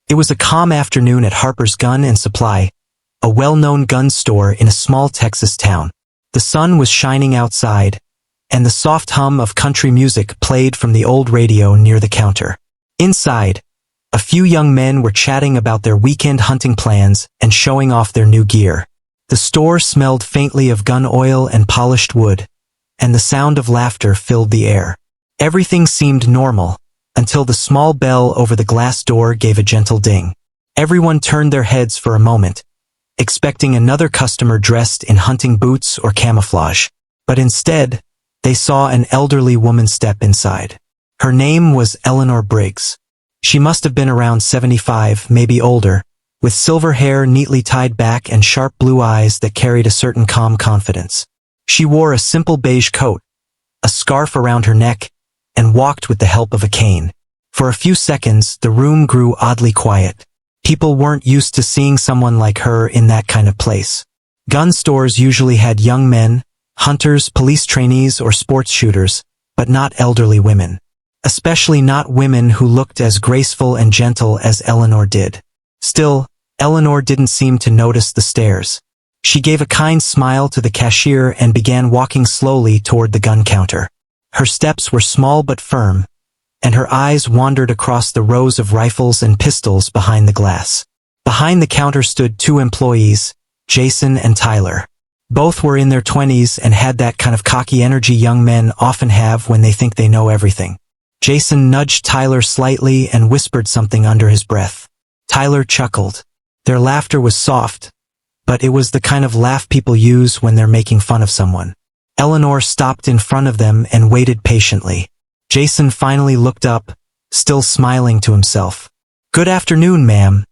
It was a calm afternoon at Harper's Gun and Supply, a well-known gun store in a small Texas town. The sun was shining outside, and the soft hum of country music played from the old radio near the counter. Inside, a few young men were chatting about their weekend hunting plans and showing off their new gear. The store smelled faintly of gun oil and polished wood, and the sound of laughter filled the air. Everything seemed normal, until the small bell over the glass door gave a gentle ding. Everyone turned their heads for a moment, expecting another customer dressed in hunting boots or camouflage. But instead, they saw an elderly woman step inside. Her name was Eleanor Briggs. She must have been around 75, maybe older, with silver hair neatly tied back and sharp blue eyes that carried a certain calm confidence. She wore a simple beige coat, a scarf around her neck, and walked with the help of a cane. For a few seconds, the room grew oddly quiet. People weren't used to seeing someone like her in that kind of place. Gun stores usually had young men, hunters, police trainees, or sports shooters, but not elderly women. Especially not women who looked as graceful and gentle as Eleanor did. Still, Eleanor didn't seem to notice the stares. She gave a kind smile to the cashier and began walking slowly toward the gun counter. Her steps were small but firm, and her eyes wandered across the rows of rifles and pistols behind the glass. Behind the counter stood two employees, Jason and Tyler. Both were in their 20s and had that kind of cocky energy young men often have when they think they know everything. Jason nudged Tyler slightly and whispered something under his breath. Tyler chuckled. Their laughter was soft, but it was the kind of laugh people use when they're making fun of someone. Eleanor stopped in front of them and waited patiently. Jason finally looked up, still smiling to himself. "Good afternoon, ma'am,"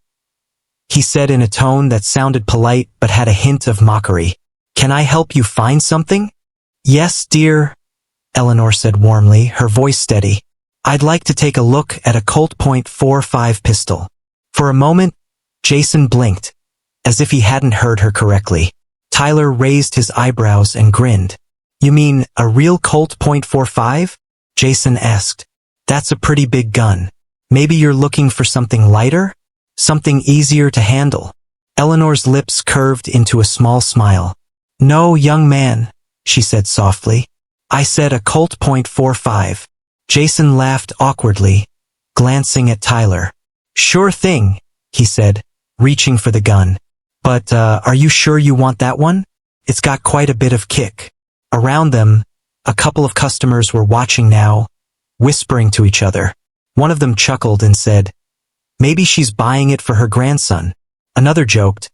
he said in a tone that sounded polite but had a hint of mockery. "Can I help you find something?" "Yes, dear," Eleanor said warmly, her voice steady. "I'd like to take a look at a Colt .45 pistol." For a moment, Jason blinked, as if he hadn't heard her correctly. Tyler raised his eyebrows and grinned. "You mean a real Colt .45? Jason asked. "That's a pretty big gun. Maybe you're looking for something lighter? Something easier to handle?" Eleanor's lips curved into a small smile. "No, young man," she said softly. "I said a Colt .45. Jason laughed awkwardly, glancing at Tyler. "Sure thing," he said, reaching for the gun. "But, are you sure you want that one? It's got quite a bit of kick." Around them, a couple of customers were watching now, whispering to each other. One of them chuckled and said, "Maybe she's buying it for her grandson." Another joked,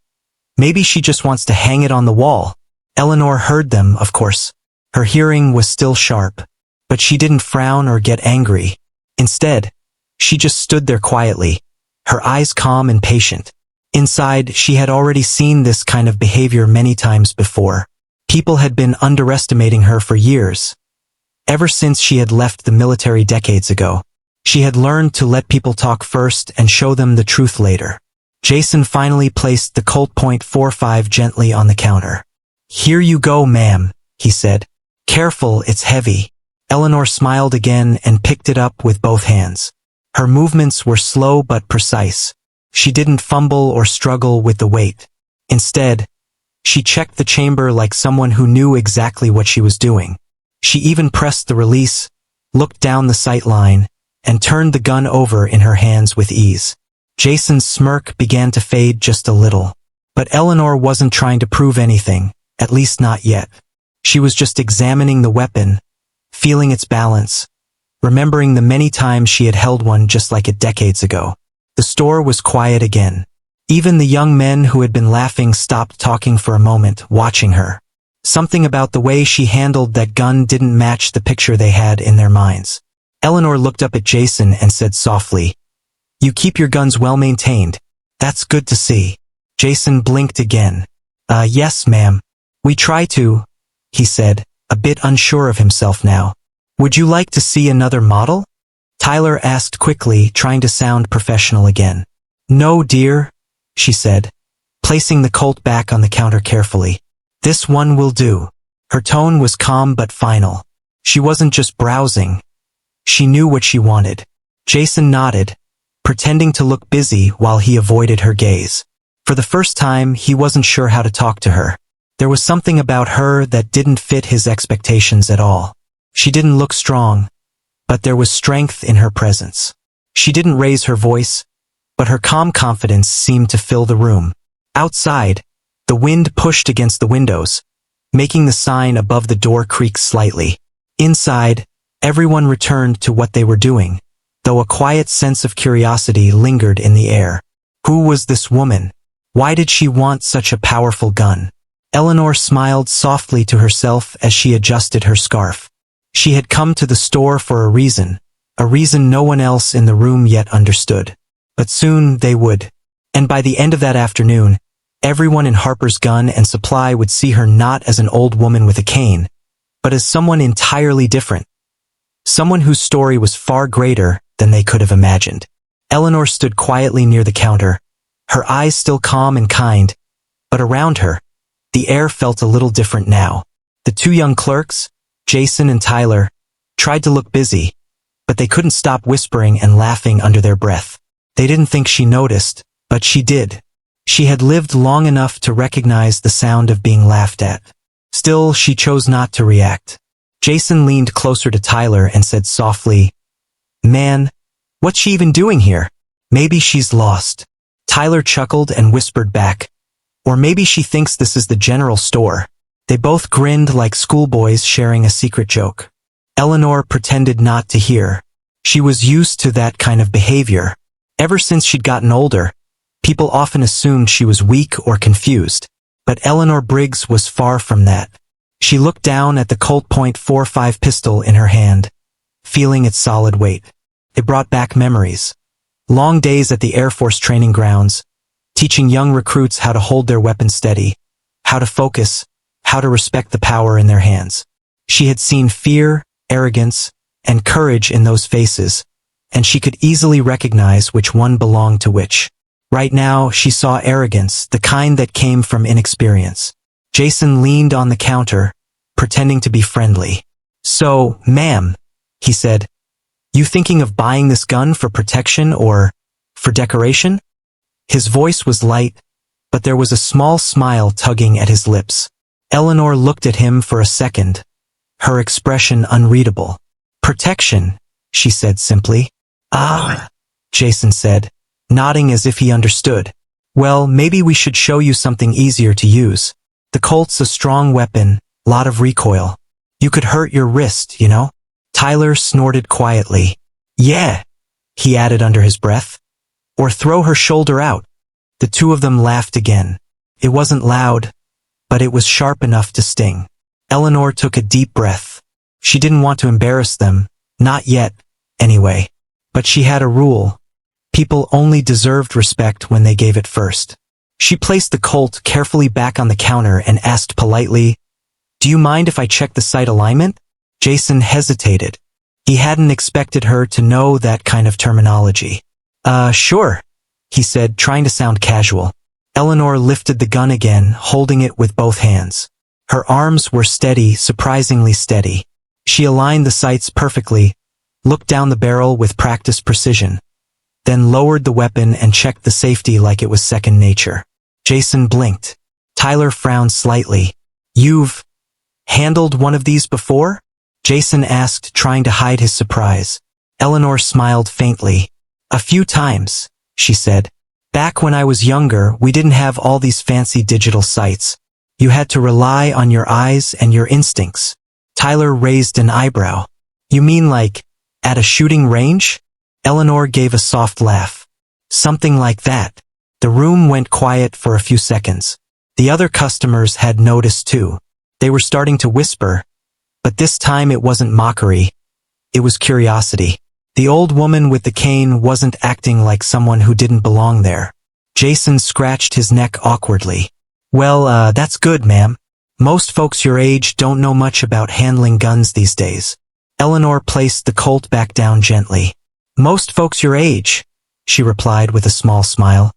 "Maybe she just wants to hang it on the wall." Eleanor heard them, of course. Her hearing was still sharp, but she didn't frown or get angry. Instead, she just stood there quietly, her eyes calm and patient. Inside, she had already seen this kind of behavior many times before. People had been underestimating her for years. Ever since she had left the military decades ago, she had learned to let people talk first and show them the truth later. Jason finally placed the Colt .45 gently on the counter. "Here you go, ma'am," he said. "Careful, it's heavy." Eleanor smiled again and picked it up with both hands. Her movements were slow but precise. She didn't fumble or struggle with the weight. Instead, she checked the chamber like someone who knew exactly what she was doing. She even pressed the release, looked down the sight line, and turned the gun over in her hands with ease. Jason's smirk began to fade just a little. But Eleanor wasn't trying to prove anything, at least not yet. She was just examining the weapon, feeling its balance, remembering the many times she had held one just like it decades ago. The store was quiet again. Even the young men who had been laughing stopped talking for a moment, watching her. Something about the way she handled that gun didn't match the picture they had in their minds. Eleanor looked up at Jason and said softly, "You keep your guns well maintained. That's good to see." Jason blinked again. Yes, ma'am. We try to," he said, a bit unsure of himself now. "Would you like to see another model?" Tyler asked quickly, trying to sound professional again. "No, dear," she said, placing the Colt back on the counter carefully. "This one will do." Her tone was calm but final. She wasn't just browsing. She knew what she wanted. Jason nodded, pretending to look busy while he avoided her gaze. For the first time, he wasn't sure how to talk to her. There was something about her that didn't fit his expectations at all. She didn't look strong, but there was strength in her presence. She didn't raise her voice, but her calm confidence seemed to fill the room. Outside, the wind pushed against the windows, making the sign above the door creak slightly. Inside, everyone returned to what they were doing, though a quiet sense of curiosity lingered in the air. Who was this woman? Why did she want such a powerful gun? Eleanor smiled softly to herself as she adjusted her scarf. She had come to the store for a reason no one else in the room yet understood. But soon they would. And by the end of that afternoon, everyone in Harper's Gun and Supply would see her not as an old woman with a cane, but as someone entirely different. Someone whose story was far greater than they could have imagined. Eleanor stood quietly near the counter, her eyes still calm and kind, but around her, the air felt a little different now. The two young clerks, Jason and Tyler, tried to look busy, but they couldn't stop whispering and laughing under their breath. They didn't think she noticed, but she did. She had lived long enough to recognize the sound of being laughed at. Still, she chose not to react. Jason leaned closer to Tyler and said softly, "Man, what's she even doing here? Maybe she's lost." Tyler chuckled and whispered back, "Or maybe she thinks this is the general store." They both grinned like schoolboys sharing a secret joke. Eleanor pretended not to hear. She was used to that kind of behavior. Ever since she'd gotten older, people often assumed she was weak or confused. But Eleanor Briggs was far from that. She looked down at the Colt .45 pistol in her hand, feeling its solid weight. It brought back memories. Long days at the Air Force training grounds, teaching young recruits how to hold their weapons steady, how to focus, how to respect the power in their hands. She had seen fear, arrogance, and courage in those faces, and she could easily recognize which one belonged to which. Right now, she saw arrogance, the kind that came from inexperience. Jason leaned on the counter, pretending to be friendly. "So, ma'am," he said, "you thinking of buying this gun for protection or for decoration?" His voice was light, but there was a small smile tugging at his lips. Eleanor looked at him for a second, her expression unreadable. "Protection," she said simply. "Ah," Jason said, nodding as if he understood. "Well, maybe we should show you something easier to use. The Colt's a strong weapon, lot of recoil. You could hurt your wrist, you know?" Tyler snorted quietly. "Yeah," he added under his breath. "Or throw her shoulder out." The two of them laughed again. It wasn't loud, but it was sharp enough to sting. Eleanor took a deep breath. She didn't want to embarrass them, not yet, anyway. But she had a rule. People only deserved respect when they gave it first. She placed the Colt carefully back on the counter and asked politely, "Do you mind if I check the sight alignment?" Jason hesitated. He hadn't expected her to know that kind of terminology. Sure," he said, trying to sound casual. Eleanor lifted the gun again, holding it with both hands. Her arms were steady, surprisingly steady. She aligned the sights perfectly, looked down the barrel with practiced precision, then lowered the weapon and checked the safety like it was second nature. Jason blinked. Tyler frowned slightly. "You've handled one of these before?" Jason asked, trying to hide his surprise. Eleanor smiled faintly. "A few times," she said. "Back when I was younger, we didn't have all these fancy digital sights. You had to rely on your eyes and your instincts." Tyler raised an eyebrow. "You mean like, at a shooting range?" Eleanor gave a soft laugh. "Something like that." The room went quiet for a few seconds. The other customers had noticed too. They were starting to whisper, but this time it wasn't mockery. It was curiosity. The old woman with the cane wasn't acting like someone who didn't belong there. Jason scratched his neck awkwardly. "Well, that's good, ma'am. Most folks your age don't know much about handling guns these days." Eleanor placed the Colt back down gently. "Most folks your age," she replied with a small smile,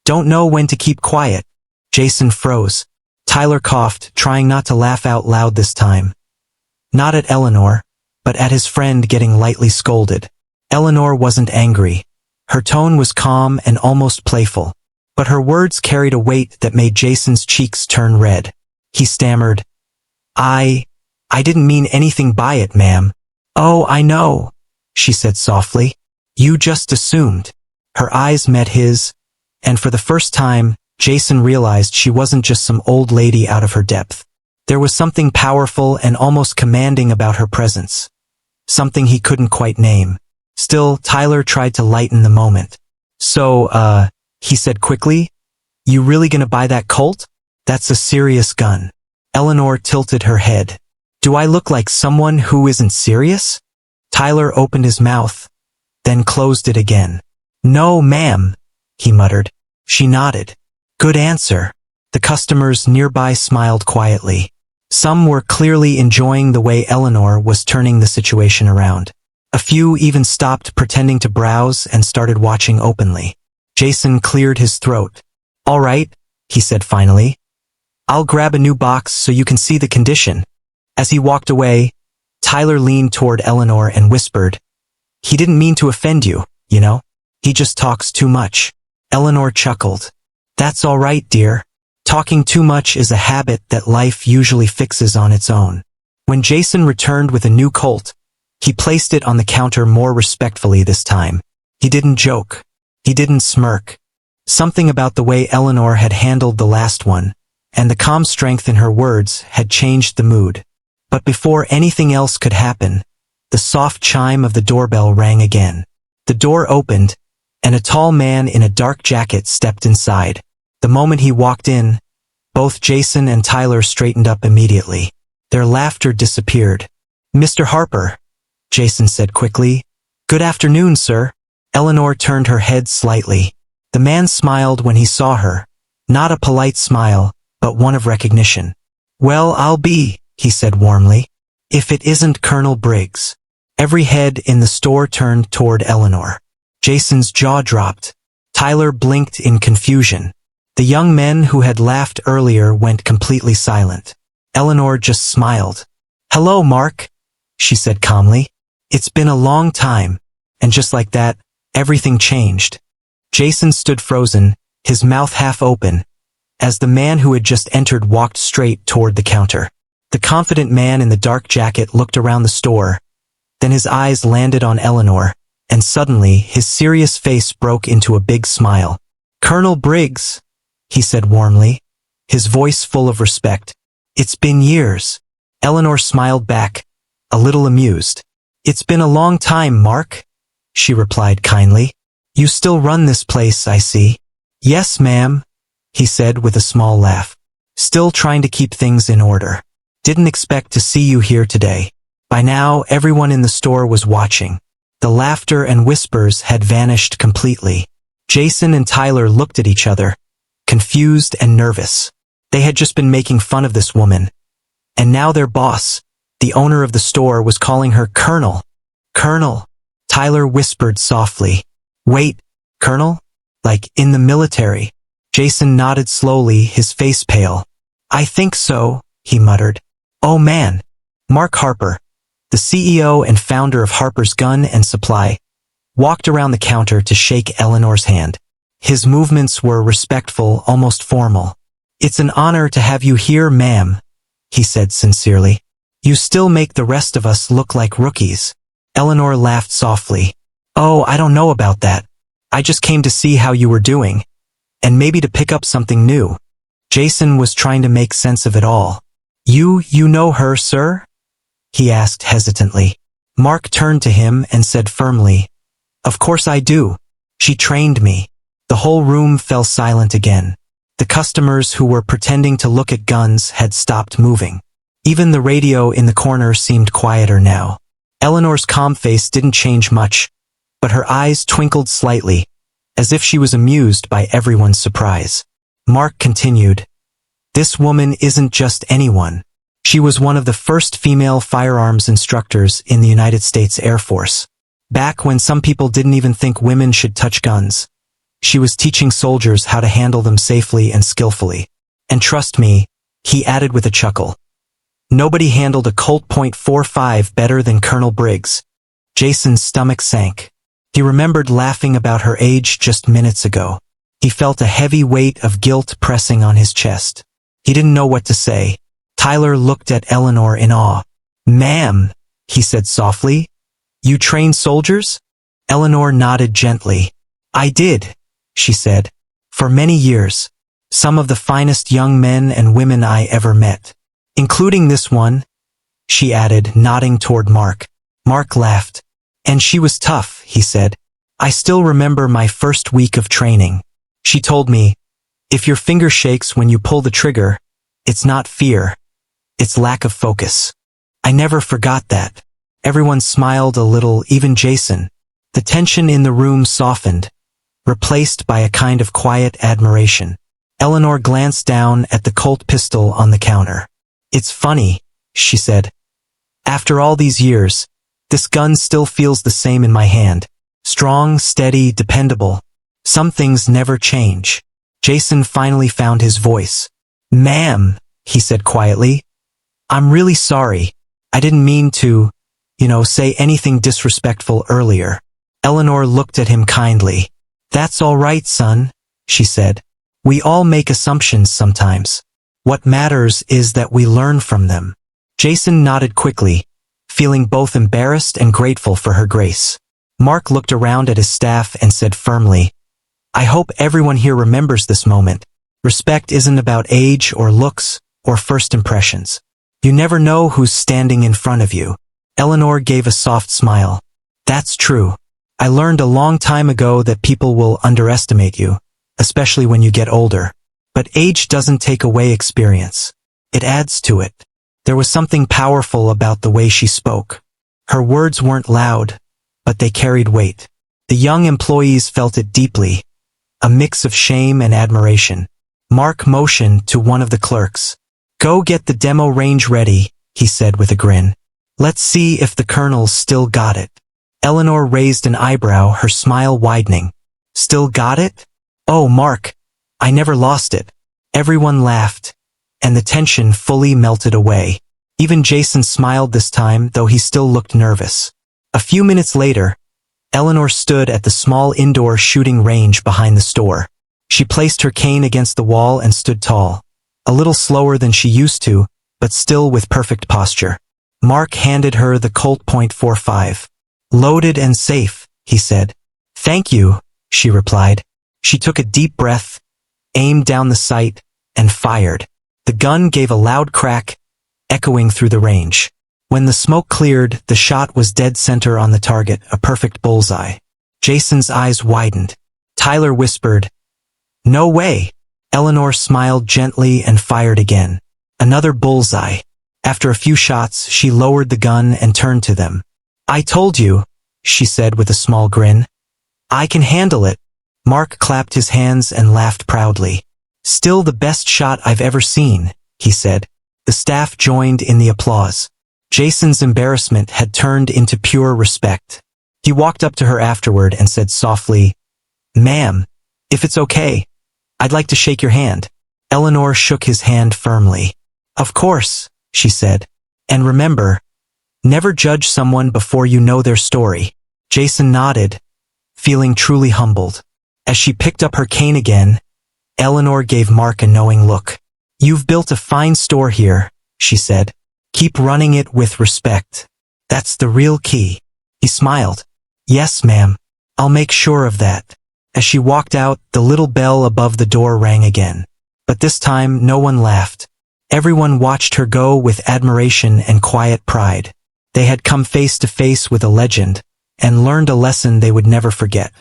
"don't know when to keep quiet." Jason froze. Tyler coughed, trying not to laugh out loud this time. Not at Eleanor, but at his friend getting lightly scolded. Eleanor wasn't angry. Her tone was calm and almost playful, but her words carried a weight that made Jason's cheeks turn red. He stammered, I didn't mean anything by it, ma'am. Oh, I know, she said softly. You just assumed. Her eyes met his, and for the first time, Jason realized she wasn't just some old lady out of her depth. There was something powerful and almost commanding about her presence. Something he couldn't quite name. Still, Tyler tried to lighten the moment. So, he said quickly, you really gonna buy that Colt? That's a serious gun. Eleanor tilted her head. Do I look like someone who isn't serious? Tyler opened his mouth, then closed it again. No, ma'am, he muttered. She nodded. Good answer. The customers nearby smiled quietly. Some were clearly enjoying the way Eleanor was turning the situation around. A few even stopped pretending to browse and started watching openly. Jason cleared his throat. All right, he said finally. I'll grab a new box so you can see the condition. As he walked away, Tyler leaned toward Eleanor and whispered, he didn't mean to offend you, you know? He just talks too much. Eleanor chuckled. That's all right, dear. Talking too much is a habit that life usually fixes on its own. When Jason returned with a new Colt, he placed it on the counter more respectfully this time. He didn't joke. He didn't smirk. Something about the way Eleanor had handled the last one, and the calm strength in her words had changed the mood. But before anything else could happen, the soft chime of the doorbell rang again. The door opened, and a tall man in a dark jacket stepped inside. The moment he walked in, both Jason and Tyler straightened up immediately. Their laughter disappeared. Mr. Harper, Jason said quickly. Good afternoon, sir. Eleanor turned her head slightly. The man smiled when he saw her. Not a polite smile, but one of recognition. Well, I'll be, he said warmly, if it isn't Colonel Briggs. Every head in the store turned toward Eleanor. Jason's jaw dropped. Tyler blinked in confusion. The young men who had laughed earlier went completely silent. Eleanor just smiled. Hello, Mark, she said calmly. It's been a long time. And just like that, everything changed. Jason stood frozen, his mouth half open, as the man who had just entered walked straight toward the counter. The confident man in the dark jacket looked around the store, then his eyes landed on Eleanor, and suddenly his serious face broke into a big smile. Colonel Briggs, he said warmly, his voice full of respect. It's been years. Eleanor smiled back, a little amused. It's been a long time, Mark, she replied kindly. You still run this place, I see. Yes, ma'am, he said with a small laugh. Still trying to keep things in order. Didn't expect to see you here today. By now, everyone in the store was watching. The laughter and whispers had vanished completely. Jason and Tyler looked at each other, confused and nervous. They had just been making fun of this woman. And now their boss, the owner of the store, was calling her Colonel. Colonel, Tyler whispered softly. Wait, Colonel? Like in the military? Jason nodded slowly, his face pale. I think so, he muttered. Oh man. Mark Harper, the CEO and founder of Harper's Gun and Supply, walked around the counter to shake Eleanor's hand. His movements were respectful, almost formal. It's an honor to have you here, ma'am, he said sincerely. You still make the rest of us look like rookies. Eleanor laughed softly. Oh, I don't know about that. I just came to see how you were doing, and maybe to pick up something new. Jason was trying to make sense of it all. You know her, sir? He asked hesitantly. Mark turned to him and said firmly, Of course I do. She trained me. The whole room fell silent again. The customers who were pretending to look at guns had stopped moving. Even the radio in the corner seemed quieter now. Eleanor's calm face didn't change much, but her eyes twinkled slightly, as if she was amused by everyone's surprise. Mark continued, This woman isn't just anyone. She was one of the first female firearms instructors in the United States Air Force. Back when some people didn't even think women should touch guns, she was teaching soldiers how to handle them safely and skillfully. And trust me, he added with a chuckle, nobody handled a Colt .45 better than Colonel Briggs. Jason's stomach sank. He remembered laughing about her age just minutes ago. He felt a heavy weight of guilt pressing on his chest. He didn't know what to say. Tyler looked at Eleanor in awe. "Ma'am," he said softly, "you train soldiers?" Eleanor nodded gently. "I did," she said, "for many years. Some of the finest young men and women I ever met. Including this one," she added, nodding toward Mark. Mark laughed. "And she was tough," he said. "I still remember my first week of training. She told me, if your finger shakes when you pull the trigger, it's not fear, it's lack of focus." I never forgot that. Everyone smiled a little, even Jason. The tension in the room softened, replaced by a kind of quiet admiration. Eleanor glanced down at the Colt pistol on the counter. "It's funny," she said. "After all these years, this gun still feels the same in my hand. Strong, steady, dependable. Some things never change." Jason finally found his voice. "Ma'am," he said quietly, "I'm really sorry. I didn't mean to, say anything disrespectful earlier." Eleanor looked at him kindly. "That's all right, son," she said. "We all make assumptions sometimes. What matters is that we learn from them." Jason nodded quickly, feeling both embarrassed and grateful for her grace. Mark looked around at his staff and said firmly, "I hope everyone here remembers this moment. Respect isn't about age or looks or first impressions. You never know who's standing in front of you." Eleanor gave a soft smile. "That's true. I learned a long time ago that people will underestimate you, especially when you get older. But age doesn't take away experience. It adds to it." There was something powerful about the way she spoke. Her words weren't loud, but they carried weight. The young employees felt it deeply, a mix of shame and admiration. Mark motioned to one of the clerks. "Go get the demo range ready," he said with a grin. "Let's see if the colonel's still got it." Eleanor raised an eyebrow, her smile widening. "Still got it? Oh, Mark, I never lost it." Everyone laughed, and the tension fully melted away. Even Jason smiled this time, though he still looked nervous. A few minutes later, Eleanor stood at the small indoor shooting range behind the store. She placed her cane against the wall and stood tall, a little slower than she used to, but still with perfect posture. Mark handed her the Colt .45. "Loaded and safe," he said. "Thank you," she replied. She took a deep breath, aimed down the sight, and fired. The gun gave a loud crack, echoing through the range. When the smoke cleared, the shot was dead center on the target, a perfect bullseye. Jason's eyes widened. Tyler whispered, "No way." Eleanor smiled gently and fired again. Another bullseye. After a few shots, she lowered the gun and turned to them. "I told you," she said with a small grin. "I can handle it." Mark clapped his hands and laughed proudly. "Still the best shot I've ever seen," he said. The staff joined in the applause. Jason's embarrassment had turned into pure respect. He walked up to her afterward and said softly, "Ma'am, if it's okay, I'd like to shake your hand." Eleanor shook his hand firmly. "Of course," she said. "And remember, never judge someone before you know their story." Jason nodded, feeling truly humbled. As she picked up her cane again, Eleanor gave Mark a knowing look. "You've built a fine store here," she said. "Keep running it with respect. That's the real key." He smiled. "Yes, ma'am. I'll make sure of that." As she walked out, the little bell above the door rang again. But this time, no one laughed. Everyone watched her go with admiration and quiet pride. They had come face to face with a legend, and learned a lesson they would never forget.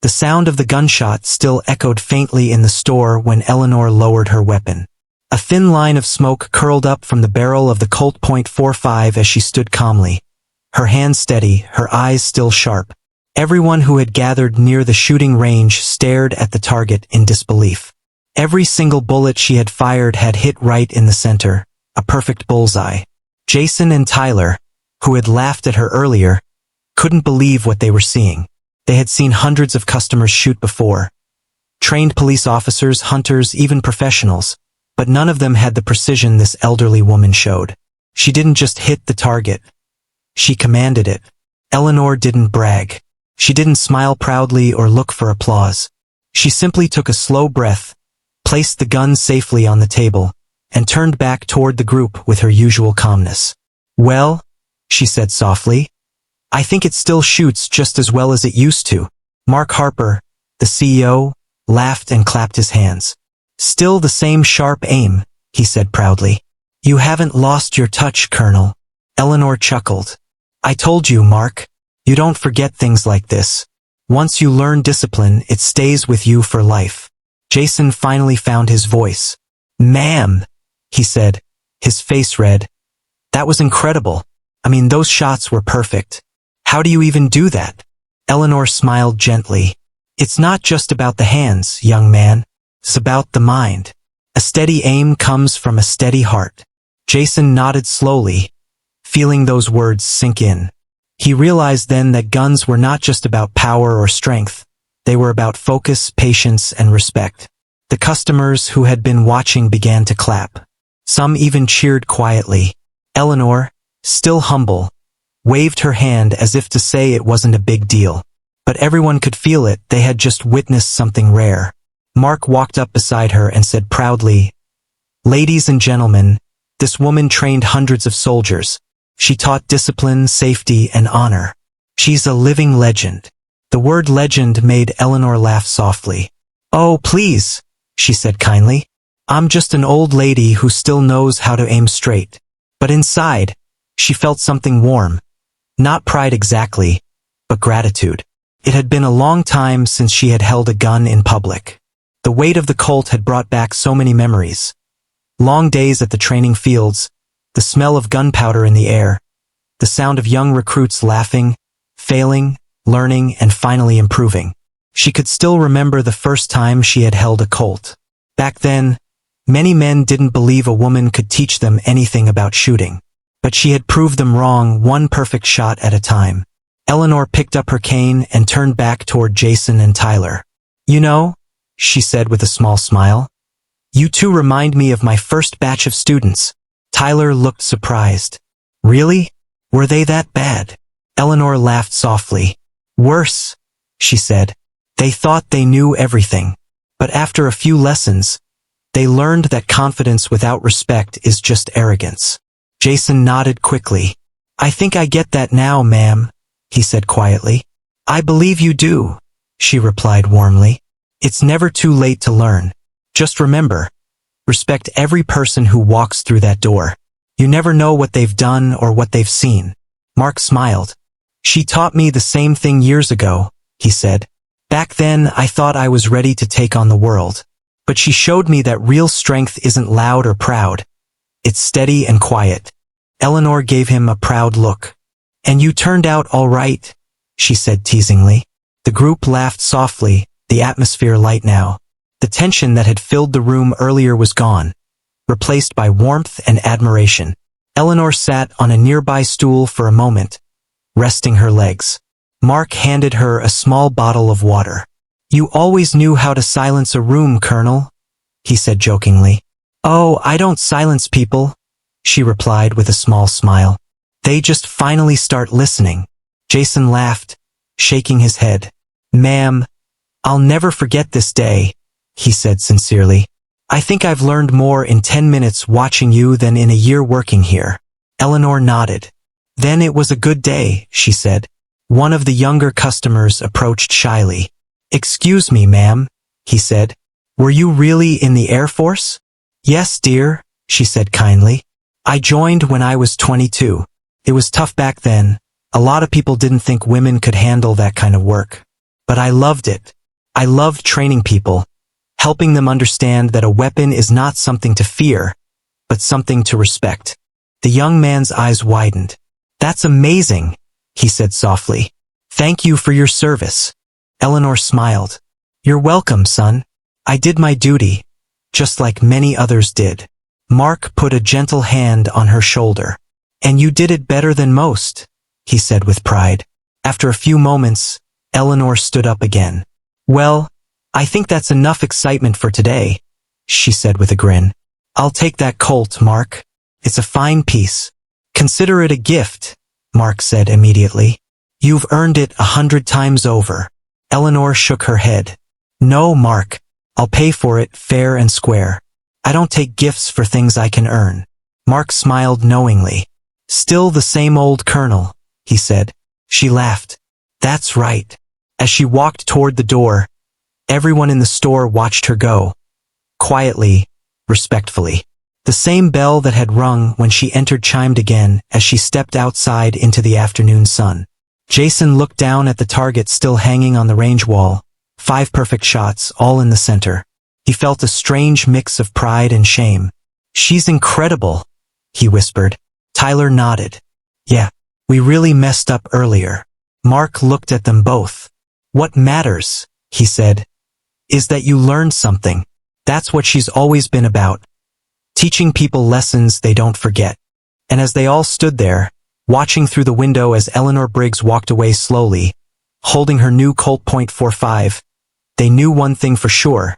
The sound of the gunshot still echoed faintly in the store when Eleanor lowered her weapon. A thin line of smoke curled up from the barrel of the Colt .45 as she stood calmly, her hands steady, her eyes still sharp. Everyone who had gathered near the shooting range stared at the target in disbelief. Every single bullet she had fired had hit right in the center, a perfect bullseye. Jason and Tyler, who had laughed at her earlier, couldn't believe what they were seeing. They had seen hundreds of customers shoot before. Trained police officers, hunters, even professionals. But none of them had the precision this elderly woman showed. She didn't just hit the target. She commanded it. Eleanor didn't brag. She didn't smile proudly or look for applause. She simply took a slow breath, placed the gun safely on the table, and turned back toward the group with her usual calmness. "Well," she said softly, "I think it still shoots just as well as it used to." Mark Harper, the CEO, laughed and clapped his hands. "Still the same sharp aim," he said proudly. "You haven't lost your touch, Colonel." Eleanor chuckled. "I told you, Mark. You don't forget things like this. Once you learn discipline, it stays with you for life." Jason finally found his voice. "Ma'am," he said, his face red. "That was incredible. I mean, those shots were perfect. How do you even do that?" Eleanor smiled gently. "It's not just about the hands, young man. It's about the mind. A steady aim comes from a steady heart." Jason nodded slowly, feeling those words sink in. He realized then that guns were not just about power or strength. They were about focus, patience, and respect. The customers who had been watching began to clap. Some even cheered quietly. Eleanor, still humble, waved her hand as if to say it wasn't a big deal. But everyone could feel it. They had just witnessed something rare. Mark walked up beside her and said proudly, "Ladies and gentlemen, this woman trained hundreds of soldiers. She taught discipline, safety, and honor. She's a living legend." The word legend made Eleanor laugh softly. "Oh, please," she said kindly. "I'm just an old lady who still knows how to aim straight." But inside, she felt something warm. Not pride exactly, but gratitude. It had been a long time since she had held a gun in public. The weight of the Colt had brought back so many memories. Long days at the training fields, the smell of gunpowder in the air, the sound of young recruits laughing, failing, learning, and finally improving. She could still remember the first time she had held a Colt. Back then, many men didn't believe a woman could teach them anything about shooting. But she had proved them wrong, one perfect shot at a time. Eleanor picked up her cane and turned back toward Jason and Tyler. "You know," she said with a small smile, "you two remind me of my first batch of students." Tyler looked surprised. "Really? Were they that bad?" Eleanor laughed softly. "Worse," she said. "They thought they knew everything. But after a few lessons, they learned that confidence without respect is just arrogance." Jason nodded quickly. "I think I get that now, ma'am," he said quietly. "I believe you do," she replied warmly. "It's never too late to learn. Just remember, respect every person who walks through that door. You never know what they've done or what they've seen." Mark smiled. "She taught me the same thing years ago," he said. "Back then, I thought I was ready to take on the world. But she showed me that real strength isn't loud or proud. It's steady and quiet." Eleanor gave him a proud look. "And you turned out all right," she said teasingly. The group laughed softly, the atmosphere light now. The tension that had filled the room earlier was gone, replaced by warmth and admiration. Eleanor sat on a nearby stool for a moment, resting her legs. Mark handed her a small bottle of water. "You always knew how to silence a room, Colonel," he said jokingly. "Oh, I don't silence people," she replied with a small smile. "They just finally start listening." Jason laughed, shaking his head. "Ma'am, I'll never forget this day," he said sincerely. "I think I've learned more in 10 minutes watching you than in a year working here." Eleanor nodded. "Then it was a good day," she said. One of the younger customers approached shyly. "Excuse me, ma'am," he said. "Were you really in the Air Force?" "Yes, dear," she said kindly. "I joined when I was 22. It was tough back then. A lot of people didn't think women could handle that kind of work. But I loved it. I loved training people, helping them understand that a weapon is not something to fear, but something to respect." The young man's eyes widened. "That's amazing," he said softly. "Thank you for your service." Eleanor smiled. "You're welcome, son. I did my duty, just like many others did." Mark put a gentle hand on her shoulder. "And you did it better than most," he said with pride. After a few moments, Eleanor stood up again. "Well, I think that's enough excitement for today," she said with a grin. "I'll take that Colt, Mark. It's a fine piece." "Consider it a gift," Mark said immediately. You've earned it 100 times over. Eleanor shook her head. No, Mark. I'll pay for it fair and square. I don't take gifts for things I can earn. Mark smiled knowingly. Still the same old Colonel, he said. She laughed. That's right. As she walked toward the door, everyone in the store watched her go. Quietly, respectfully. The same bell that had rung when she entered chimed again as she stepped outside into the afternoon sun. Jason looked down at the target still hanging on the range wall, 5 perfect shots, all in the center. He felt a strange mix of pride and shame. She's incredible, he whispered. Tyler nodded. Yeah, we really messed up earlier. Mark looked at them both. What matters, he said, is that you learned something. That's what she's always been about. Teaching people lessons they don't forget. And as they all stood there, watching through the window as Eleanor Briggs walked away slowly, holding her new Colt .45, they knew one thing for sure.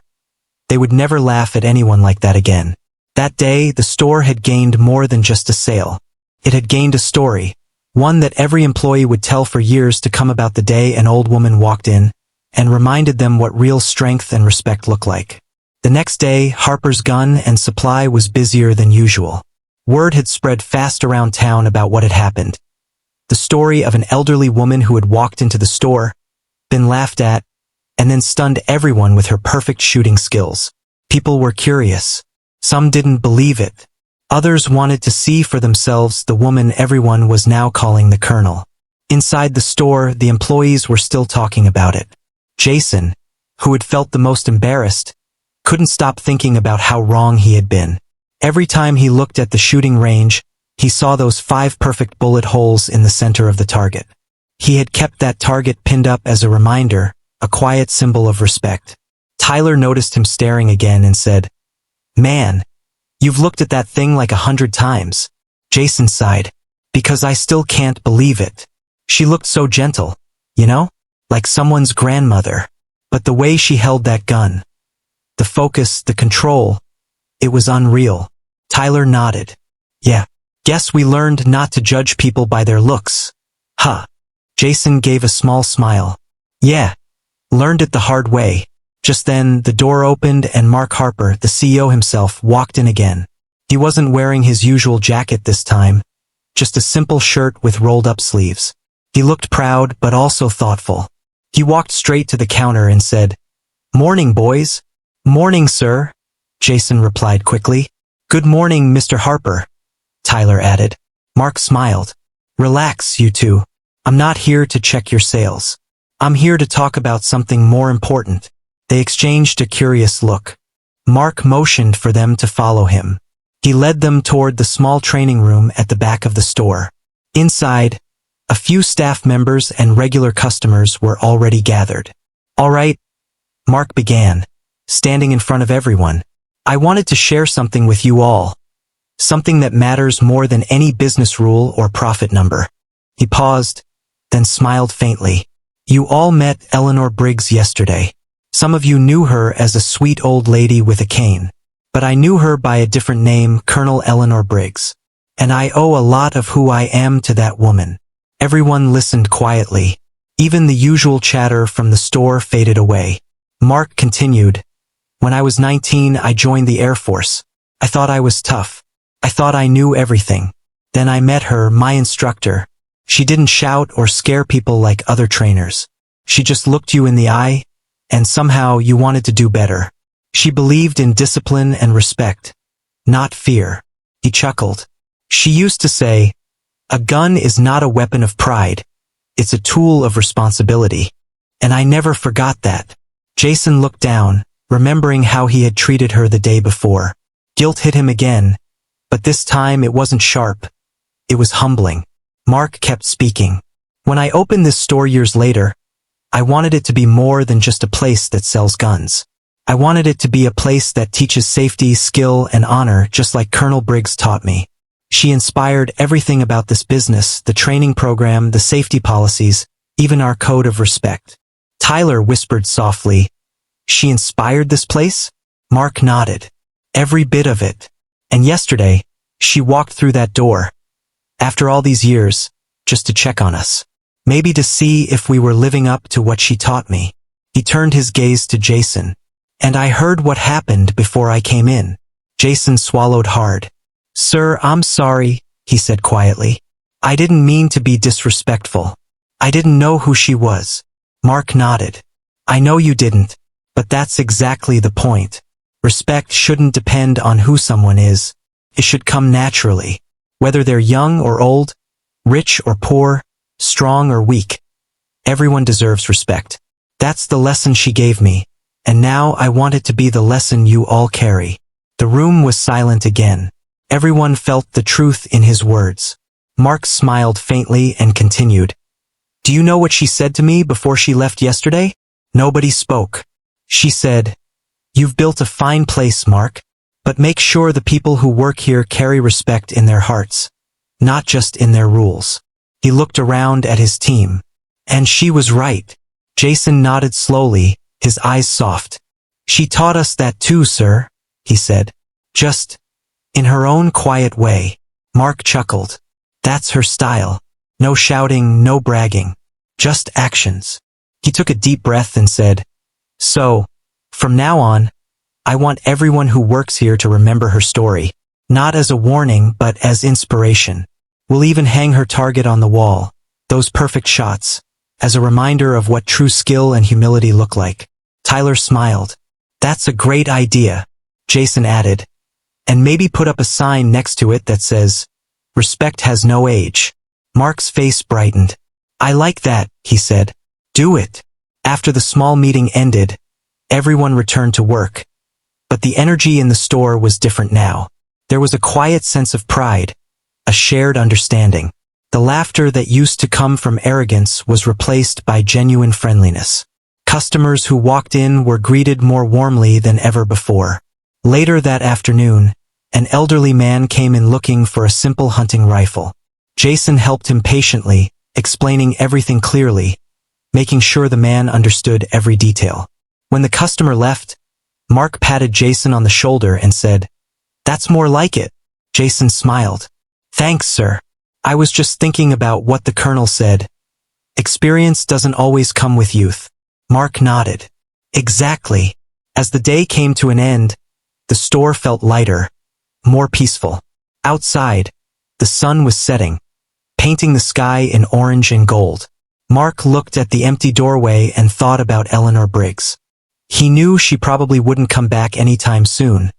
They would never laugh at anyone like that again. That day, the store had gained more than just a sale. It had gained a story, one that every employee would tell for years to come about the day an old woman walked in and reminded them what real strength and respect look like. The next day, Harper's Gun and Supply was busier than usual. Word had spread fast around town about what had happened. The story of an elderly woman who had walked into the store, been laughed at, and then stunned everyone with her perfect shooting skills. People were curious. Some didn't believe it. Others wanted to see for themselves the woman everyone was now calling the Colonel. Inside the store, the employees were still talking about it. Jason, who had felt the most embarrassed, couldn't stop thinking about how wrong he had been. Every time he looked at the shooting range, he saw those 5 perfect bullet holes in the center of the target. He had kept that target pinned up as a reminder, a quiet symbol of respect. Tyler noticed him staring again and said, Man, you've looked at that thing like 100 times. Jason sighed. Because I still can't believe it. She looked so gentle, you know? Like someone's grandmother. But the way she held that gun, the focus, the control, it was unreal. Tyler nodded. Yeah, guess we learned not to judge people by their looks. Huh. Jason gave a small smile. Yeah, learned it the hard way. Just then, the door opened and Mark Harper, the CEO himself, walked in again. He wasn't wearing his usual jacket this time, just a simple shirt with rolled-up sleeves. He looked proud but also thoughtful. He walked straight to the counter and said, Morning, boys. Morning, sir, Jason replied quickly. Good morning, Mr. Harper, Tyler added. Mark smiled. Relax, you two. I'm not here to check your sales. I'm here to talk about something more important. They exchanged a curious look. Mark motioned for them to follow him. He led them toward the small training room at the back of the store. Inside, a few staff members and regular customers were already gathered. All right, Mark began, standing in front of everyone. I wanted to share something with you all. Something that matters more than any business rule or profit number. He paused, then smiled faintly. You all met Eleanor Briggs yesterday. Some of you knew her as a sweet old lady with a cane. But I knew her by a different name, Colonel Eleanor Briggs. And I owe a lot of who I am to that woman. Everyone listened quietly. Even the usual chatter from the store faded away. Mark continued. When I was 19, I joined the Air Force. I thought I was tough. I thought I knew everything. Then I met her, my instructor. She didn't shout or scare people like other trainers. She just looked you in the eye, and somehow you wanted to do better. She believed in discipline and respect, not fear. He chuckled. She used to say, a gun is not a weapon of pride. It's a tool of responsibility. And I never forgot that. Jason looked down, remembering how he had treated her the day before. Guilt hit him again, but this time it wasn't sharp. It was humbling. Mark kept speaking. When I opened this store years later, I wanted it to be more than just a place that sells guns. I wanted it to be a place that teaches safety, skill, and honor just like Colonel Briggs taught me. She inspired everything about this business, the training program, the safety policies, even our code of respect. Tyler whispered softly, She inspired this place? Mark nodded. Every bit of it. And yesterday, she walked through that door. After all these years, just to check on us. Maybe to see if we were living up to what she taught me. He turned his gaze to Jason. And I heard what happened before I came in. Jason swallowed hard. Sir, I'm sorry, he said quietly. I didn't mean to be disrespectful. I didn't know who she was. Mark nodded. I know you didn't, but that's exactly the point. Respect shouldn't depend on who someone is. It should come naturally. Whether they're young or old, rich or poor, strong or weak. Everyone deserves respect. That's the lesson she gave me, and now I want it to be the lesson you all carry. The room was silent again. Everyone felt the truth in his words. Mark smiled faintly and continued. Do you know what she said to me before she left yesterday? Nobody spoke. She said, You've built a fine place, Mark, but make sure the people who work here carry respect in their hearts, not just in their rules. He looked around at his team. And she was right. Jason nodded slowly, his eyes soft. She taught us that too, sir, he said. Just in her own quiet way. Mark chuckled. That's her style. No shouting, no bragging. Just actions. He took a deep breath and said, So, from now on, I want everyone who works here to remember her story. Not as a warning, but as inspiration. We'll even hang her target on the wall, those perfect shots, as a reminder of what true skill and humility look like. Tyler smiled. That's a great idea, Jason added. And maybe put up a sign next to it that says, Respect has no age. Mark's face brightened. I like that, he said. Do it. After the small meeting ended, everyone returned to work. But the energy in the store was different now. There was a quiet sense of pride, a shared understanding. The laughter that used to come from arrogance was replaced by genuine friendliness. Customers who walked in were greeted more warmly than ever before. Later that afternoon, an elderly man came in looking for a simple hunting rifle. Jason helped him patiently, explaining everything clearly, making sure the man understood every detail. When the customer left, Mark patted Jason on the shoulder and said, That's more like it. Jason smiled. Thanks, sir. I was just thinking about what the colonel said. Experience doesn't always come with youth. Mark nodded. Exactly. As the day came to an end, the store felt lighter, more peaceful. Outside, the sun was setting, painting the sky in orange and gold. Mark looked at the empty doorway and thought about Eleanor Briggs. He knew she probably wouldn't come back anytime soon,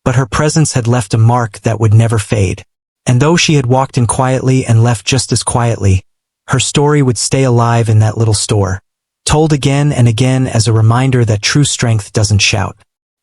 but her presence had left a mark that would never fade. And though she had walked in quietly and left just as quietly, her story would stay alive in that little store, told again and again as a reminder that true strength doesn't shout.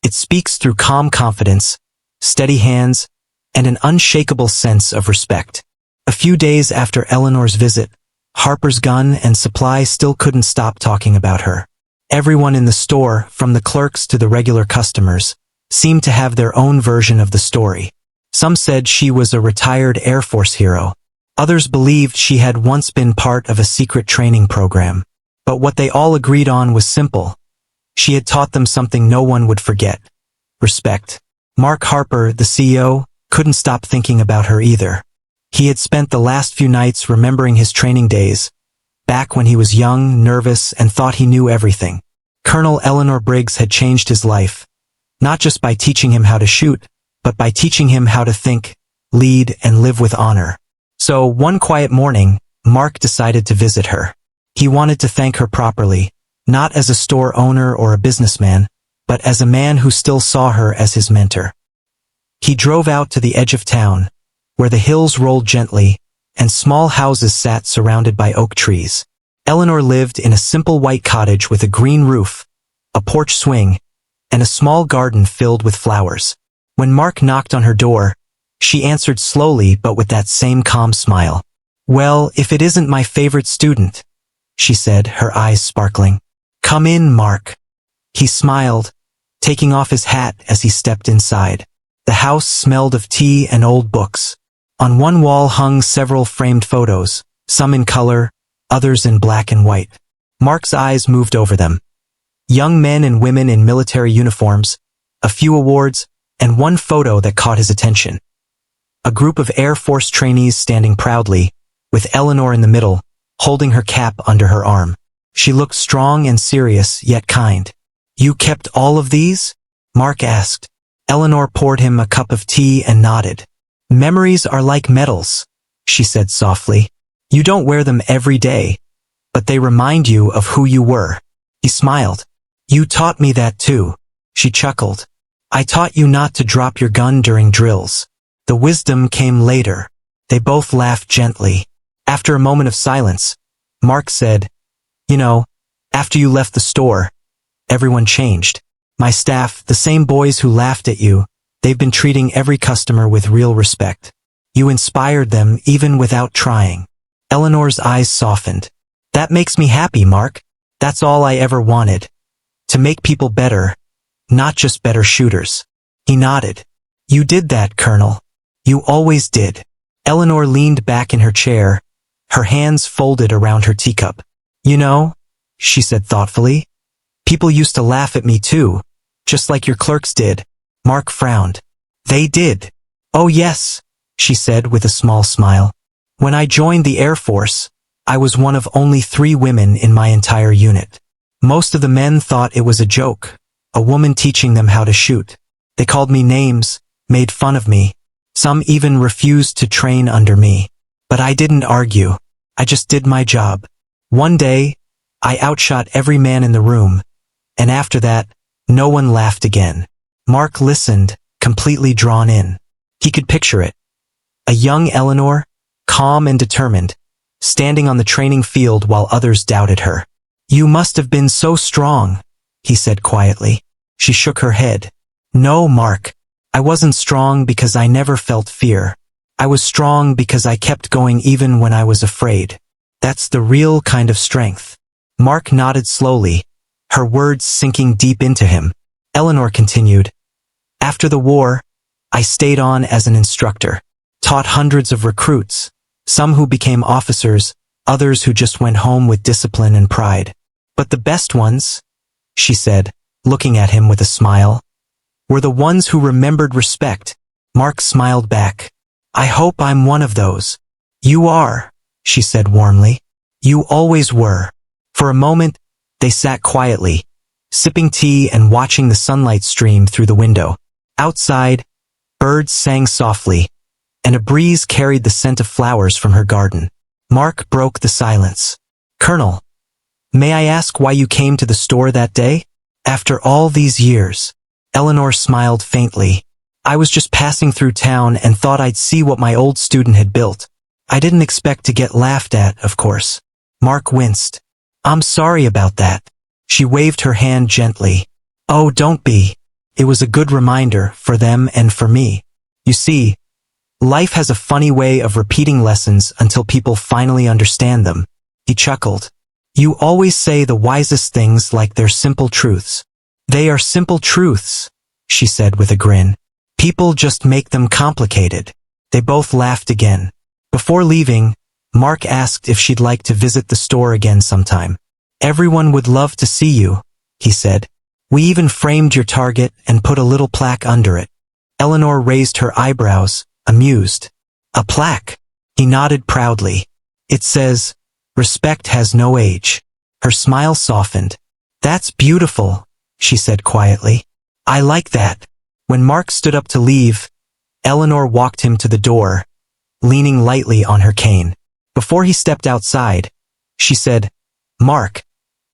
It speaks through calm confidence, steady hands, and an unshakable sense of respect. A few days after Eleanor's visit, Harper's Gun and Supply still couldn't stop talking about her. Everyone in the store, from the clerks to the regular customers, seemed to have their own version of the story. Some said she was a retired Air Force hero. Others believed she had once been part of a secret training program. But what they all agreed on was simple. She had taught them something no one would forget. Respect. Mark Harper, the CEO, couldn't stop thinking about her either. He had spent the last few nights remembering his training days, back when he was young, nervous, and thought he knew everything. Colonel Eleanor Briggs had changed his life, not just by teaching him how to shoot, but by teaching him how to think, lead, and live with honor. So, one quiet morning, Mark decided to visit her. He wanted to thank her properly, not as a store owner or a businessman, but as a man who still saw her as his mentor. He drove out to the edge of town, where the hills rolled gently, and small houses sat surrounded by oak trees. Eleanor lived in a simple white cottage with a green roof, a porch swing, and a small garden filled with flowers. When Mark knocked on her door, she answered slowly but with that same calm smile. Well, if it isn't my favorite student, she said, her eyes sparkling. Come in, Mark. He smiled, taking off his hat as he stepped inside. The house smelled of tea and old books. On one wall hung several framed photos, some in color, others in black and white. Mark's eyes moved over them. Young men and women in military uniforms, a few awards, and one photo that caught his attention. A group of Air Force trainees standing proudly, with Eleanor in the middle, holding her cap under her arm. She looked strong and serious, yet kind. "You kept all of these?" Mark asked. Eleanor poured him a cup of tea and nodded. "Memories are like medals," she said softly. "You don't wear them every day, but they remind you of who you were." He smiled. "You taught me that too," she chuckled. "I taught you not to drop your gun during drills." The wisdom came later. They both laughed gently. After a moment of silence, Mark said, "You know, after you left the store, everyone changed. My staff, the same boys who laughed at you, they've been treating every customer with real respect. You inspired them even without trying." Eleanor's eyes softened. "That makes me happy, Mark. That's all I ever wanted. To make people better, not just better shooters." He nodded. "You did that, Colonel. You always did." Eleanor leaned back in her chair, her hands folded around her teacup. "You know," she said thoughtfully, "people used to laugh at me too, just like your clerks did." Mark frowned. "They did." "Oh yes," she said with a small smile. "When I joined the Air Force, I was one of only 3 women in my entire unit. Most of the men thought it was a joke, a woman teaching them how to shoot. They called me names, made fun of me. Some even refused to train under me. But I didn't argue. I just did my job. One day, I outshot every man in the room, and after that, no one laughed again." Mark listened, completely drawn in. He could picture it. A young Eleanor, calm and determined, standing on the training field while others doubted her. "You must have been so strong," he said quietly. She shook her head. "No, Mark. I wasn't strong because I never felt fear. I was strong because I kept going even when I was afraid. That's the real kind of strength." Mark nodded slowly, her words sinking deep into him. Eleanor continued, "After the war, I stayed on as an instructor, taught hundreds of recruits, some who became officers, others who just went home with discipline and pride. But the best ones," she said, looking at him with a smile, "were the ones who remembered respect." Mark smiled back. "I hope I'm one of those." "You are," she said warmly. "You always were." For a moment, they sat quietly, sipping tea and watching the sunlight stream through the window. Outside, birds sang softly, and a breeze carried the scent of flowers from her garden. Mark broke the silence. "Colonel, may I ask why you came to the store that day? After all these years?" Eleanor smiled faintly. "I was just passing through town and thought I'd see what my old student had built. I didn't expect to get laughed at, of course." Mark winced. "I'm sorry about that." She waved her hand gently. "Oh, don't be. It was a good reminder for them and for me. You see, life has a funny way of repeating lessons until people finally understand them." He chuckled. "You always say the wisest things like they're simple truths." "They are simple truths," she said with a grin. "People just make them complicated." They both laughed again. Before leaving, Mark asked if she'd like to visit the store again sometime. "Everyone would love to see you," he said. "We even framed your target and put a little plaque under it." Eleanor raised her eyebrows, amused. "A plaque?" He nodded proudly. "It says, 'Respect has no age.'" Her smile softened. "That's beautiful," she said quietly. "I like that." When Mark stood up to leave, Eleanor walked him to the door, leaning lightly on her cane. Before he stepped outside, she said, "Mark,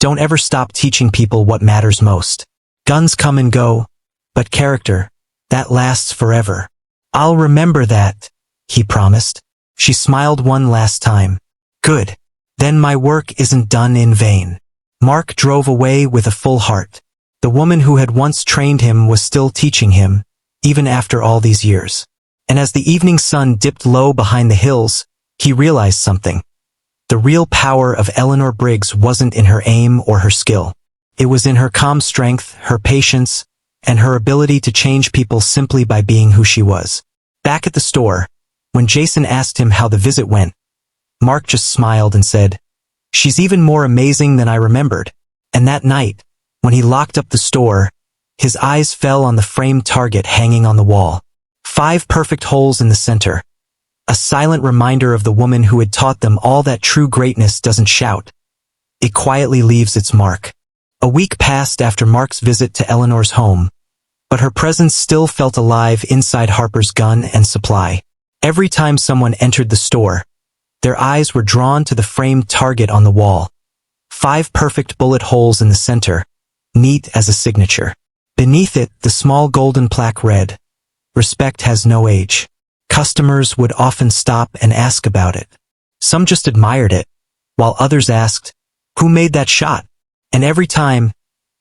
don't ever stop teaching people what matters most. Guns come and go, but character, that lasts forever." "I'll remember that," he promised. She smiled one last time. "Good. Then my work isn't done in vain." Mark drove away with a full heart. The woman who had once trained him was still teaching him, even after all these years. And as the evening sun dipped low behind the hills, he realized something. The real power of Eleanor Briggs wasn't in her aim or her skill. It was in her calm strength, her patience, and her ability to change people simply by being who she was. Back at the store, when Jason asked him how the visit went, Mark just smiled and said, "She's even more amazing than I remembered." And that night, when he locked up the store, his eyes fell on the framed target hanging on the wall. 5 perfect holes in the center. a silent reminder of the woman who had taught them all that true greatness doesn't shout. It quietly leaves its mark. A week passed after Mark's visit to Eleanor's home, but her presence still felt alive inside Harper's Gun and Supply. Every time someone entered the store, their eyes were drawn to the framed target on the wall. 5 perfect bullet holes in the center, neat as a signature. Beneath it, the small golden plaque read, "Respect has no age." Customers would often stop and ask about it. Some just admired it, while others asked, "Who made that shot?" And every time,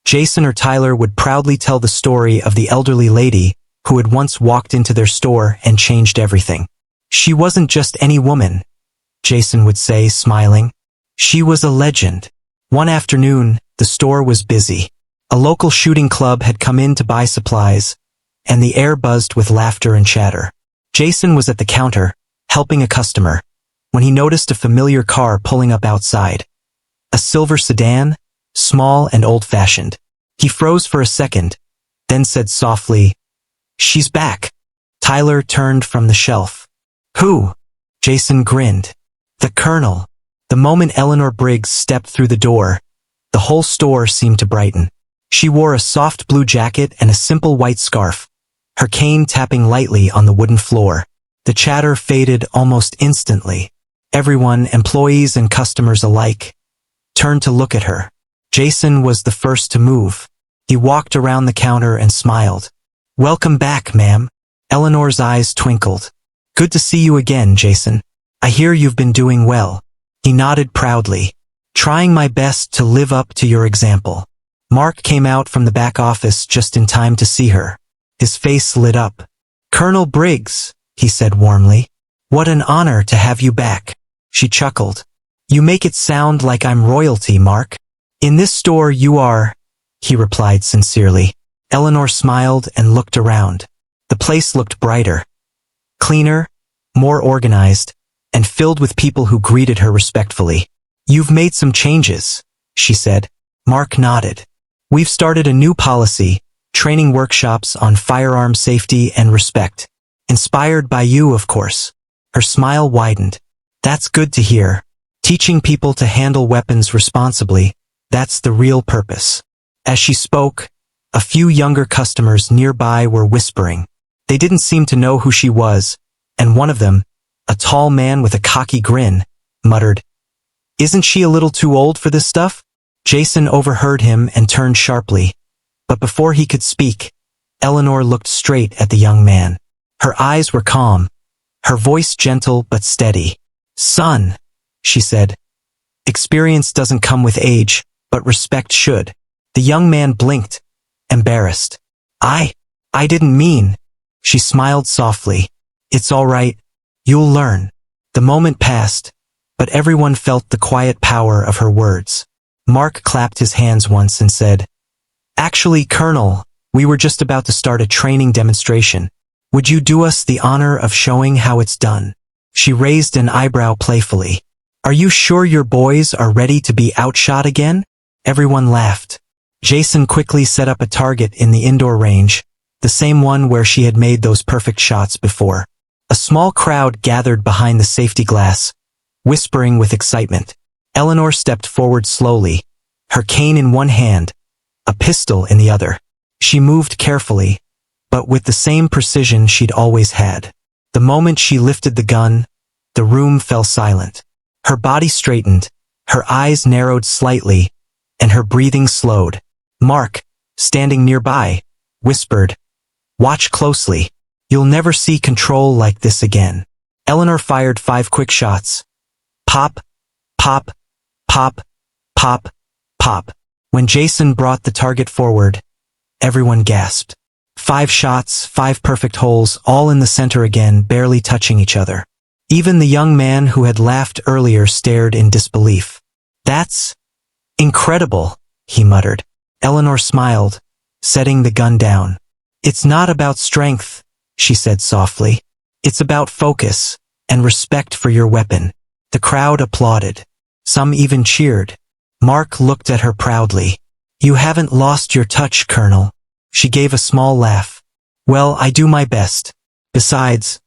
Jason or Tyler would proudly tell the story of the elderly lady who had once walked into their store and changed everything. She wasn't just any woman, Jason would say, smiling. She was a legend. One afternoon, the store was busy. A local shooting club had come in to buy supplies, and the air buzzed with laughter and chatter. Jason was at the counter, helping a customer, when he noticed a familiar car pulling up outside. A silver sedan, small and old-fashioned. He froze for a second, then said softly, "She's back." Tyler turned from the shelf. "Who?" Jason grinned. "The Colonel." The moment Eleanor Briggs stepped through the door, the whole store seemed to brighten. She wore a soft blue jacket and a simple white scarf, her cane tapping lightly on the wooden floor. The chatter faded almost instantly. Everyone, employees and customers alike, turned to look at her. Jason was the first to move. He walked around the counter and smiled. "Welcome back, ma'am." Eleanor's eyes twinkled. "Good to see you again, Jason. I hear you've been doing well." He nodded proudly. "Trying my best to live up to your example." Mark came out from the back office just in time to see her. His face lit up. "Colonel Briggs," he said warmly. "What an honor to have you back." She chuckled. "You make it sound like I'm royalty, Mark." "In this store you are," he replied sincerely. Eleanor smiled and looked around. The place looked brighter, cleaner, more organized, and filled with people who greeted her respectfully. "You've made some changes," she said. Mark nodded. "We've started a new policy, training workshops on firearm safety and respect. Inspired by you, of course." Her smile widened. "That's good to hear. Teaching people to handle weapons responsibly, that's the real purpose." As she spoke, a few younger customers nearby were whispering. They didn't seem to know who she was, and one of them, a tall man with a cocky grin, muttered, "Isn't she a little too old for this stuff?" Jason overheard him and turned sharply, but before he could speak, Eleanor looked straight at the young man. Her eyes were calm, her voice gentle but steady. "Son," she said, "experience doesn't come with age, but respect should." The young man blinked, embarrassed. I didn't mean." She smiled softly. "It's all right. You'll learn." The moment passed, but everyone felt the quiet power of her words. Mark clapped his hands once and said, "Actually, Colonel, we were just about to start a training demonstration. Would you do us the honor of showing how it's done?" She raised an eyebrow playfully. "Are you sure your boys are ready to be outshot again?" Everyone laughed. Jason quickly set up a target in the indoor range, the same one where she had made those perfect shots before. A small crowd gathered behind the safety glass, whispering with excitement. Eleanor stepped forward slowly, her cane in one hand, a pistol in the other. She moved carefully, but with the same precision she'd always had. The moment she lifted the gun, the room fell silent. Her body straightened, her eyes narrowed slightly, and her breathing slowed. Mark, standing nearby, whispered, "Watch closely. You'll never see control like this again." Eleanor fired 5 quick shots. Pop, pop, pop, pop, pop. When Jason brought the target forward, everyone gasped. 5 shots, 5 perfect holes, all in the center again, barely touching each other. Even the young man who had laughed earlier stared in disbelief. "That's incredible," he muttered. Eleanor smiled, setting the gun down. "It's not about strength," she said softly. "It's about focus and respect for your weapon." The crowd applauded. Some even cheered. Mark looked at her proudly. "You haven't lost your touch, Colonel." She gave a small laugh. "Well, I do my best. Besides,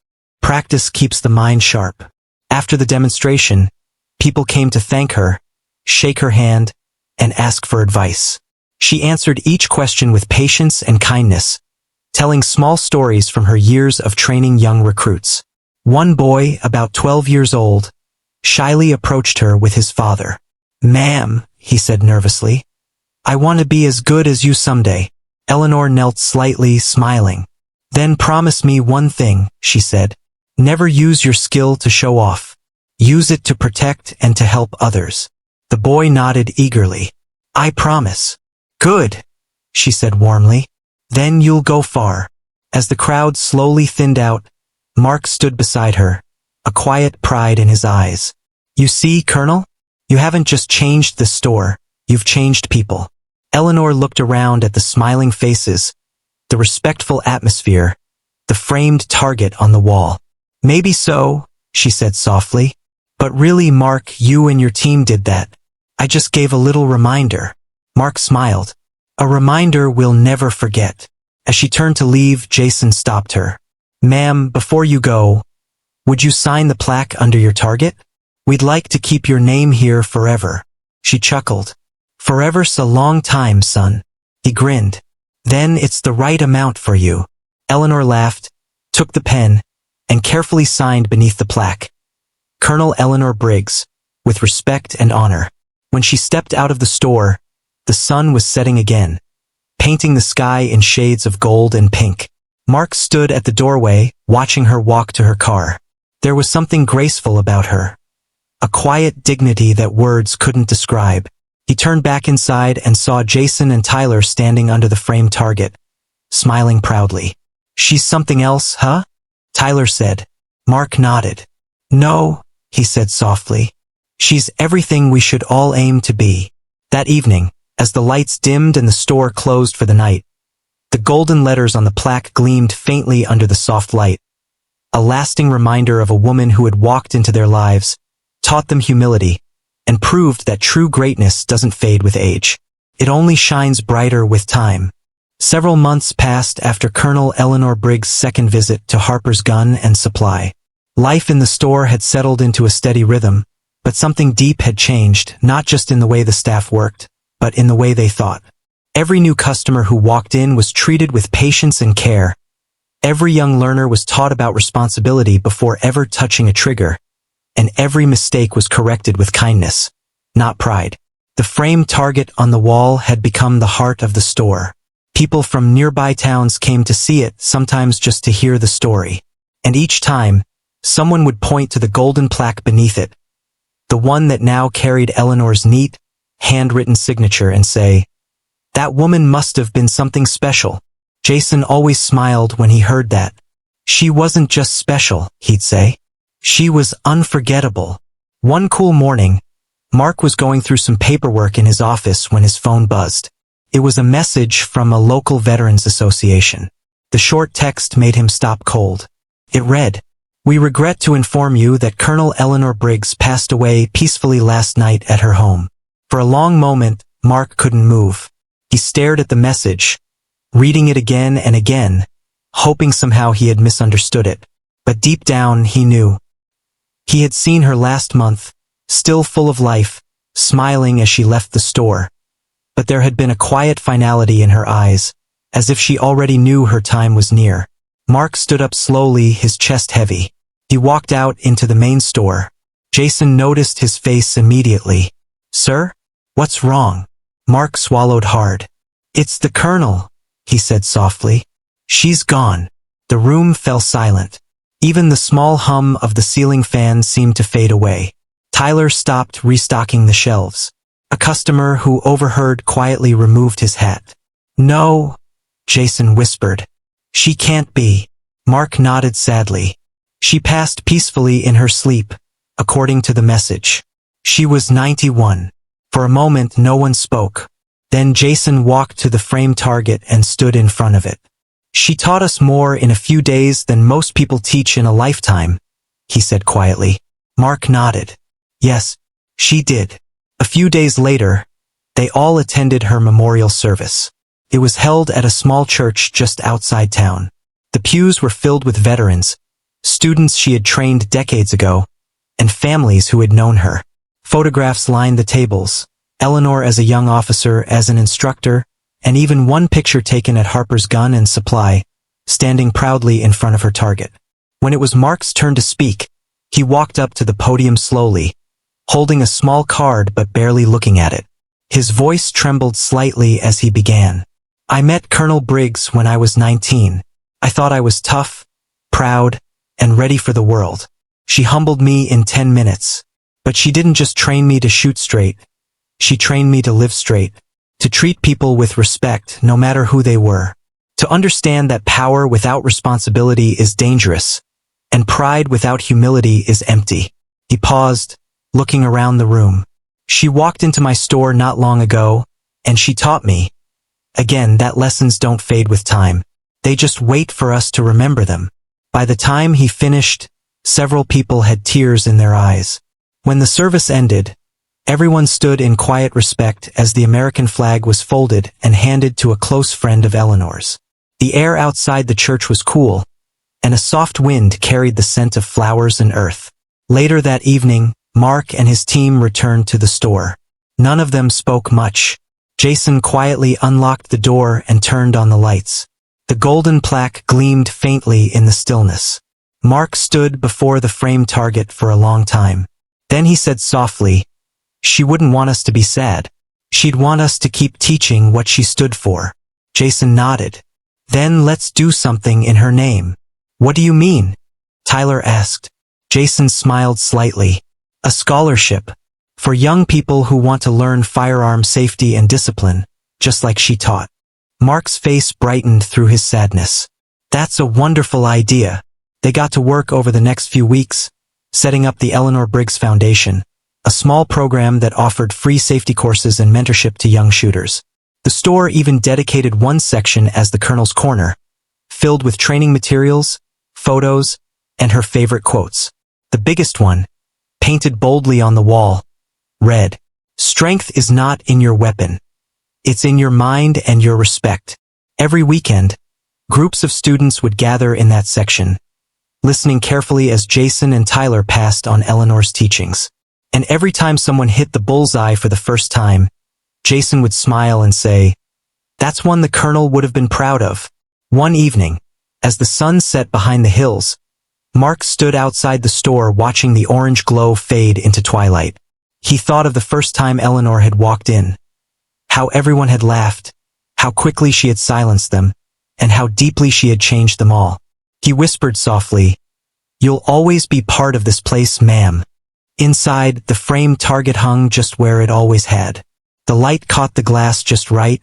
Practice keeps the mind sharp. After the demonstration, people came to thank her, shake her hand, and ask for advice. She answered each question with patience and kindness, telling small stories from her years of training young recruits. One boy, about 12 years old, shyly approached her with his father. "Ma'am," he said nervously, "I want to be as good as you someday." Eleanor knelt slightly, smiling. "Then promise me one thing," she said. "Never use your skill to show off. Use it to protect and to help others." The boy nodded eagerly. "I promise." "Good," she said warmly. "Then you'll go far." As the crowd slowly thinned out, Mark stood beside her, a quiet pride in his eyes. "You see, Colonel? You haven't just changed the store, you've changed people." Eleanor looked around at the smiling faces, the respectful atmosphere, the framed target on the wall. "Maybe so," she said softly. "But really, Mark, you and your team did that. I just gave a little reminder." Mark smiled. "A reminder we'll never forget." As she turned to leave, Jason stopped her. "Ma'am, before you go, would you sign the plaque under your target? We'd like to keep your name here forever." She chuckled. "Forever's a long time, son." He grinned. "Then it's the right amount for you." Eleanor laughed, took the pen, and carefully signed beneath the plaque. "Colonel Eleanor Briggs, with respect and honor." When she stepped out of the store, the sun was setting again, painting the sky in shades of gold and pink. Mark stood at the doorway, watching her walk to her car. There was something graceful about her, a quiet dignity that words couldn't describe. He turned back inside and saw Jason and Tyler standing under the framed target, smiling proudly. "She's something else, huh?" Tyler said. Mark nodded. "No," he said softly. "She's everything we should all aim to be." That evening, as the lights dimmed and the store closed for the night, the golden letters on the plaque gleamed faintly under the soft light, a lasting reminder of a woman who had walked into their lives, taught them humility, and proved that true greatness doesn't fade with age. It only shines brighter with time. Several months passed after Colonel Eleanor Briggs' second visit to Harper's Gun and Supply. Life in the store had settled into a steady rhythm, but something deep had changed, not just in the way the staff worked, but in the way they thought. Every new customer who walked in was treated with patience and care. Every young learner was taught about responsibility before ever touching a trigger, and every mistake was corrected with kindness, not pride. The framed target on the wall had become the heart of the store. People from nearby towns came to see it, sometimes just to hear the story. And each time, someone would point to the golden plaque beneath it, the one that now carried Eleanor's neat, handwritten signature, and say, "That woman must have been something special." Jason always smiled when he heard that. "She wasn't just special," he'd say. "She was unforgettable." One cool morning, Mark was going through some paperwork in his office when his phone buzzed. It was a message from a local veterans association. The short text made him stop cold. It read, "We regret to inform you that Colonel Eleanor Briggs passed away peacefully last night at her home." For a long moment, Mark couldn't move. He stared at the message, reading it again and again, hoping somehow he had misunderstood it. But deep down, he knew. He had seen her last month, still full of life, smiling as she left the store. But there had been a quiet finality in her eyes, as if she already knew her time was near. Mark stood up slowly, his chest heavy. He walked out into the main store. Jason noticed his face immediately. "Sir? What's wrong?" Mark swallowed hard. "It's the Colonel," he said softly. "She's gone." The room fell silent. Even the small hum of the ceiling fan seemed to fade away. Tyler stopped restocking the shelves. A customer who overheard quietly removed his hat. "No," Jason whispered. "She can't be." Mark nodded sadly. "She passed peacefully in her sleep, according to the message. She was 91. For a moment, no one spoke. Then Jason walked to the framed target and stood in front of it. "She taught us more in a few days than most people teach in a lifetime," he said quietly. Mark nodded. "Yes, she did." A few days later, they all attended her memorial service. It was held at a small church just outside town. The pews were filled with veterans, students she had trained decades ago, and families who had known her. Photographs lined the tables, Eleanor as a young officer, as an instructor, and even one picture taken at Harper's Gun and Supply, standing proudly in front of her target. When it was Mark's turn to speak, he walked up to the podium slowly, holding a small card but barely looking at it. His voice trembled slightly as he began. "I met Colonel Briggs when I was 19. I thought I was tough, proud, and ready for the world. She humbled me in 10 minutes. But she didn't just train me to shoot straight. She trained me to live straight, to treat people with respect no matter who they were, to understand that power without responsibility is dangerous, and pride without humility is empty." He paused, looking around the room. "She walked into my store not long ago, and she taught me, again, that lessons don't fade with time. They just wait for us to remember them." By the time he finished, several people had tears in their eyes. When the service ended, everyone stood in quiet respect as the American flag was folded and handed to a close friend of Eleanor's. The air outside the church was cool, and a soft wind carried the scent of flowers and earth. Later that evening, Mark and his team returned to the store. None of them spoke much. Jason quietly unlocked the door and turned on the lights. The golden plaque gleamed faintly in the stillness. Mark stood before the framed target for a long time. Then he said softly, "She wouldn't want us to be sad. She'd want us to keep teaching what she stood for." Jason nodded. "Then let's do something in her name." "What do you mean?" Tyler asked. Jason smiled slightly. "A scholarship. For young people who want to learn firearm safety and discipline, just like she taught." Mark's face brightened through his sadness. "That's a wonderful idea." They got to work over the next few weeks, setting up the Eleanor Briggs Foundation, a small program that offered free safety courses and mentorship to young shooters. The store even dedicated one section as the Colonel's Corner, filled with training materials, photos, and her favorite quotes. The biggest one, painted boldly on the wall, read, "Strength is not in your weapon. It's in your mind and your respect." Every weekend, groups of students would gather in that section, listening carefully as Jason and Tyler passed on Eleanor's teachings. And every time someone hit the bullseye for the first time, Jason would smile and say, "That's one the Colonel would have been proud of." One evening, as the sun set behind the hills, Mark stood outside the store watching the orange glow fade into twilight. He thought of the first time Eleanor had walked in, how everyone had laughed, how quickly she had silenced them, and how deeply she had changed them all. He whispered softly, "You'll always be part of this place, ma'am." Inside, the framed target hung just where it always had. The light caught the glass just right,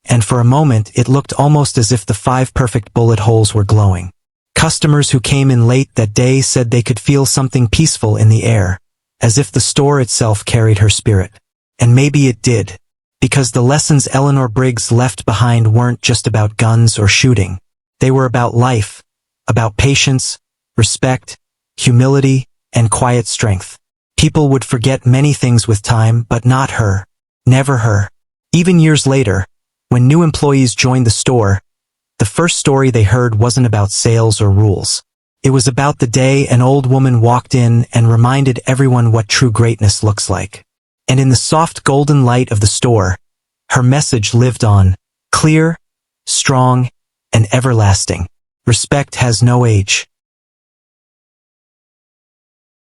and for a moment it looked almost as if the 5 perfect bullet holes were glowing. Customers who came in late that day said they could feel something peaceful in the air, as if the store itself carried her spirit. And maybe it did, because the lessons Eleanor Briggs left behind weren't just about guns or shooting. They were about life, about patience, respect, humility, and quiet strength. People would forget many things with time, but not her. Never her. Even years later, when new employees joined the store, the first story they heard wasn't about sales or rules. It was about the day an old woman walked in and reminded everyone what true greatness looks like. And in the soft golden light of the store, her message lived on, clear, strong, and everlasting. Respect has no age.